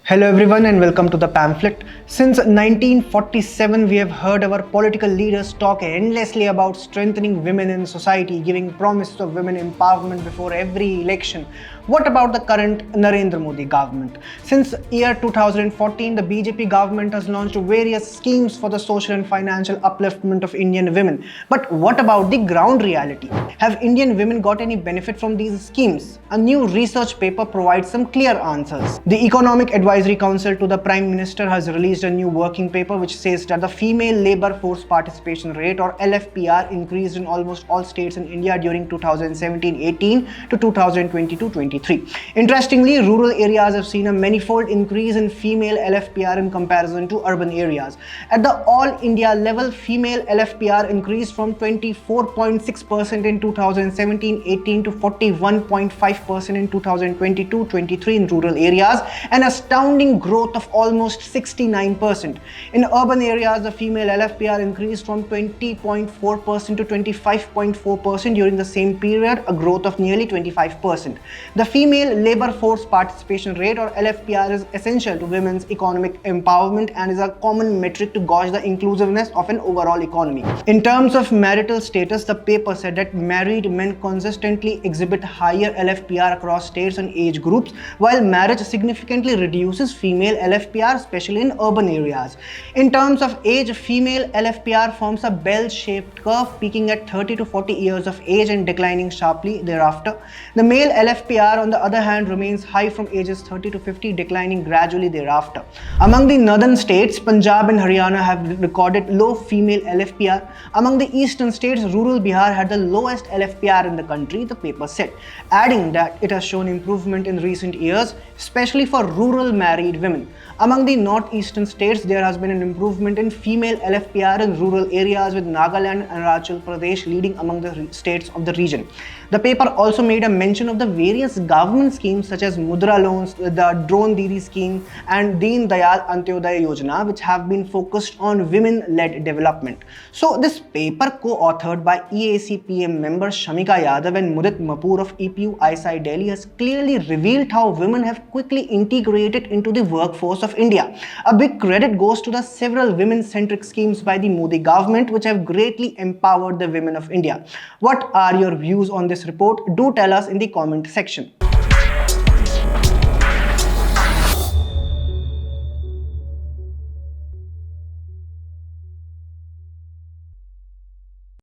Hello everyone and welcome to the pamphlet. Since 1947 we have heard our political leaders talk endlessly about strengthening women in society, giving promises of women empowerment before every election. What about the current Narendra Modi government? Since year 2014 the BJP government has launched various schemes for the social and financial upliftment of Indian women. But what about the ground reality? Have Indian women got any benefit from these schemes? A new research paper provides some clear answers. The Economic Advisory Council to the Prime Minister has released a new working paper which says that the female labor force participation rate or LFPR increased in almost all states in India during 2017-18 to 2022-23. Interestingly, rural areas have seen a manifold increase in female LFPR in comparison to urban areas. At the all India level, female LFPR increased from 24.6% in 2017-18 to 41.5% in 2022-23 in rural areas, an astounding growth of almost 69%. In urban areas, the female LFPR increased from 20.4% to 25.4% during the same period, a growth of nearly 25%. The female labor force participation rate or LFPR is essential to women's economic empowerment and is a common metric to gauge the inclusiveness of an overall economy. In terms of marital status, the paper said that married men consistently exhibit higher LFPR across states and age groups, while marriage significantly reduces female LFPR, especially in urban areas. In terms of age, female LFPR forms a bell-shaped curve, peaking at 30 to 40 years of age and declining sharply thereafter. The male LFPR, on the other hand, remains high from ages 30 to 50, declining gradually thereafter. Among the northern states, Punjab and Haryana have recorded low female LFPR. Among the eastern states, rural Bihar had the lowest LFPR in the country, the paper said, adding that it has shown improvement in recent years, especially for rural married women. Among the northeastern states, there has been an improvement in female LFPR in rural areas, with Nagaland and Arunachal Pradesh leading among the states of the region. The paper also made a mention of the various government schemes such as Mudra loans, the Drone Didi scheme and Deen Dayal Antyodaya Yojana, which have been focused on women-led development. So this paper, co-authored by EAC-PM members Shamika Yadav and Mudit Mapur of EPU ISI Delhi, has clearly revealed how women have quickly integrated into the workforce of India. A big credit goes to the several women-centric schemes by the Modi government which have greatly empowered the women of India. What are your views on this report? Do tell us in the comment section.